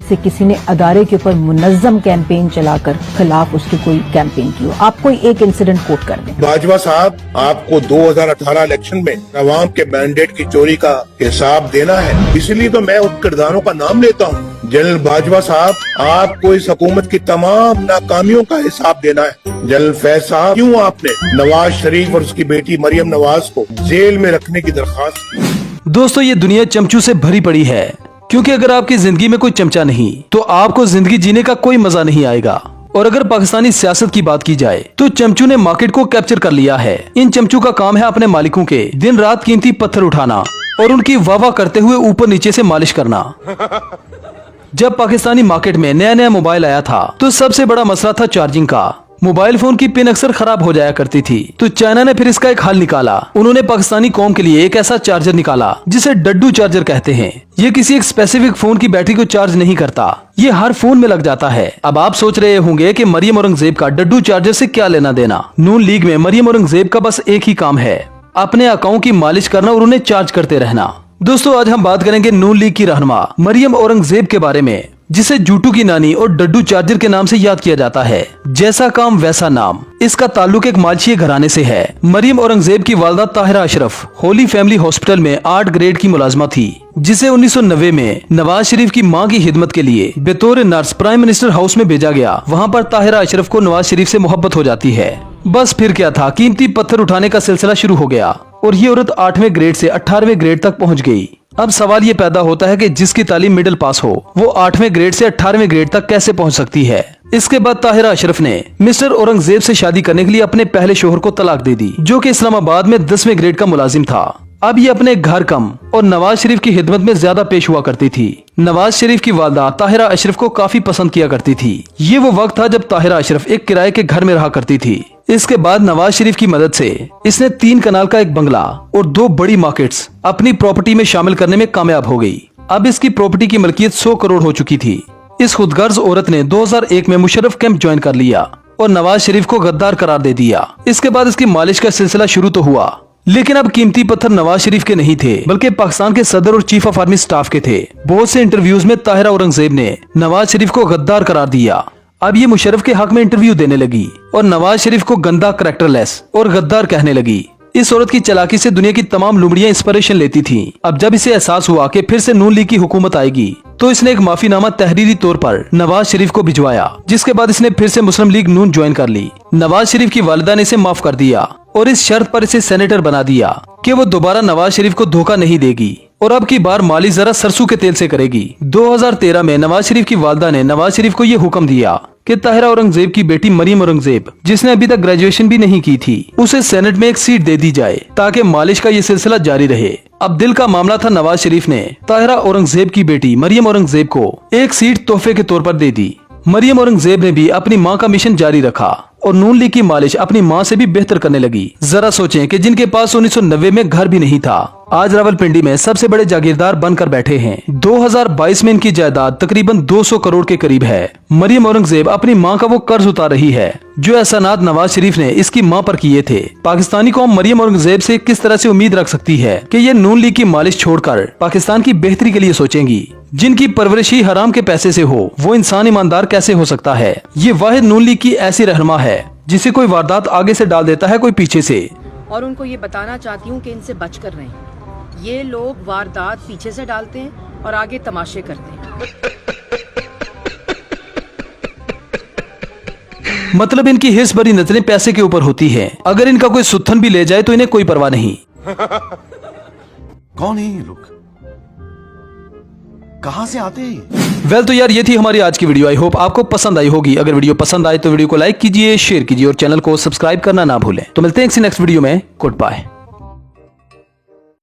से किसी ने अदारे के ऊपर मुनज्जम कैंपेन चलाकर खिलाफ उसकी कोई कैंपेन की हो। आप कोई एक इंसिडेंट कोट कर दें। बाजवा साहब, आपको 2018 इलेक्शन में अवाम के मैंडेट की चोरी का हिसाब देना है, इसलिए तो मैं उन किरदारों का नाम लेता हूँ। जनरल बाजवा साहब, आपको इस हुकूमत की तमाम नाकामियों का हिसाब देना है। जनरल फैज साहब, क्यों आपने नवाज शरीफ और उसकी बेटी मरियम नवाज को जेल में रखने की दरख्वास्त। दोस्तों, ये दुनिया चमचू से भरी पड़ी है, क्योंकि अगर आपकी जिंदगी में कोई चमचा नहीं तो आपको जिंदगी जीने का कोई मजा नहीं आएगा। और अगर पाकिस्तानी सियासत की बात की जाए तो चमचू ने मार्केट को कैप्चर कर लिया है। इन चमचू का काम है अपने मालिकों के दिन रात कीमती पत्थर उठाना और उनकी वाह करते हुए ऊपर नीचे से मालिश करना। जब पाकिस्तानी मार्केट में नया नया मोबाइल आया था तो सबसे बड़ा मसला था चार्जिंग का। मोबाइल फोन की पिन अक्सर खराब हो जाया करती थी, तो चाइना ने फिर इसका एक हल निकाला। उन्होंने पाकिस्तानी कौम के लिए एक ऐसा चार्जर निकाला जिसे डड्डू चार्जर कहते हैं। ये किसी एक स्पेसिफिक फोन की बैटरी को चार्ज नहीं करता, ये हर फोन में लग जाता है। अब आप सोच रहे होंगे कि मरियम औरंगजेब का डड्डू चार्जर से क्या लेना देना। नून लीग में मरियम औरंगजेब का बस एक ही काम है, अपने अकाउंट की मालिश करना और उन्हें चार्ज करते रहना। दोस्तों, आज हम बात करेंगे नून लीग की रहनुमा मरियम औरंगजेब के बारे में, जिसे जूटू की नानी और डड्डू चार्जर के नाम से याद किया जाता है। जैसा काम वैसा नाम। इसका ताल्लुक एक मालशीय घराने से है। मरियम औरंगजेब की वालदा ताहिरा अशरफ होली फैमिली हॉस्पिटल में 8 ग्रेड की मुलाजमा थी, जिसे 1990 में नवाज शरीफ की मां की खिदमत के लिए बतौर नर्स प्राइम मिनिस्टर हाउस में भेजा गया। वहाँ पर ताहिरा अशरफ को नवाज शरीफ से मोहब्बत हो जाती है। बस फिर क्या था, कीमती पत्थर उठाने का सिलसिला शुरू हो गया और ये औरत 8वें ग्रेड से 18वें ग्रेड तक पहुँच गयी। अब सवाल ये पैदा होता है कि जिसकी तालीम मिडिल पास हो वो 8वें ग्रेड से 18वें ग्रेड तक कैसे पहुंच सकती है। इसके बाद ताहिरा अशरफ ने मिस्टर औरंगजेब से शादी करने के लिए अपने पहले शोहर को तलाक दे दी, जो कि इस्लामाबाद में 10वें ग्रेड का मुलाजिम था। अब ये अपने घर कम और नवाज शरीफ की खिदमत में ज्यादा पेश हुआ करती थी। नवाज शरीफ की वालदा ताहिरा अशरफ को काफी पसंद किया करती थी। ये वो वक्त था जब ताहिरा अशरफ एक किराए के घर में रहा करती थी। इसके बाद नवाज शरीफ की मदद से इसने 3 कनाल का एक बंगला और 2 बड़ी मार्केट्स अपनी प्रॉपर्टी में शामिल करने में कामयाब हो गई। अब इसकी प्रॉपर्टी की मलकियत 100 करोड़ हो चुकी थी। इस खुदगर्ज औरत ने 2001 में मुशर्रफ कैंप ज्वाइन कर लिया और नवाज शरीफ को गद्दार करार दे दिया। इसके बाद इसकी मालिश का सिलसिला शुरू तो हुआ, लेकिन अब कीमती पत्थर नवाज शरीफ के नहीं थे, बल्कि पाकिस्तान के सदर और चीफ ऑफ आर्मी स्टाफ के थे। बहुत से इंटरव्यूज में ताहिरा औरंगजेब ने नवाज शरीफ को गद्दार करार दिया। अब ये मुशर्रफ के हक में इंटरव्यू देने लगी और नवाज शरीफ को गंदा, करैक्टरलेस और गद्दार कहने लगी। इस औरत की चालाकी से दुनिया की तमाम लुमड़ियां इंस्पिरेशन लेती थीं। अब जब इसे एहसास हुआ कि फिर से नून लीग की हुकूमत आएगी, तो इसने एक माफीनामा तहरीरी तौर पर नवाज शरीफ को भिजवाया, जिसके बाद इसने फिर से मुस्लिम लीग नून ज्वाइन कर ली। नवाज शरीफ की वालिदा ने इसे माफ कर दिया और इस शर्त पर इसे सेनेटर बना दिया कि वो दोबारा नवाज शरीफ को धोखा नहीं देगी और अब की बार मालिश जरा सरसों के तेल से करेगी। 2013 में नवाज शरीफ की वालिदा ने नवाज शरीफ को ये हुक्म दिया कि ताहिरा औरंगजेब की बेटी मरियम औरंगजेब, जिसने अभी तक ग्रेजुएशन भी नहीं की थी, उसे सेनेट में एक सीट दे दी जाए ताकि मालिश का ये सिलसिला जारी रहे। अब दिल का मामला था, नवाज शरीफ ने ताहिरा औरंगजेब की बेटी मरियम औरंगजेब को एक सीट तोहफे के तौर पर दे दी। मरियम औरंगजेब ने भी अपनी मां का मिशन जारी रखा और नून लीग की मालिश अपनी मां से भी बेहतर करने लगी। जरा सोचें कि जिनके पास 1990 में घर भी नहीं था, आज रावलपिंडी में सबसे बड़े जागीरदार बनकर बैठे हैं। 2022 में इनकी जायदाद तकरीबन 200 करोड़ के करीब है। मरियम औरंगजेब अपनी मां का वो कर्ज उतार रही है जो एहसानात नवाज शरीफ ने इसकी मां पर किए थे। पाकिस्तानी कौम मरियम औरंगजेब से किस तरह से उम्मीद रख सकती है कि ये नून लीग की मालिश छोड़कर पाकिस्तान की बेहतरी के लिए सोचेंगी। जिनकी परवरिश ही हराम के पैसे से हो, वो इंसान ईमानदार कैसे हो सकता है। ये वाहिद नून लीग की ऐसी रहनुमा है जिसे कोई वारदात आगे से डाल देता है, कोई पीछे से। और उनको ये बताना चाहती हूँ कि इनसे बच कर रहें। ये लोग वारदात पीछे से डालते हैं और आगे तमाशे करते हैं। मतलब इनकी हिर्स भरी नजरें पैसे के ऊपर होती है। अगर इनका कोई सुत्थन भी ले जाए तो इन्हें कोई परवाह नहीं। कौन है ये लोग, कहां से आते हैं? वेल तो यार, ये थी हमारी आज की वीडियो। आई होप आपको पसंद आई होगी। अगर वीडियो पसंद आए तो वीडियो को लाइक कीजिए, शेयर कीजिए और चैनल को सब्सक्राइब करना ना भूलें। तो मिलते हैं नेक्स्ट वीडियो में। Good bye.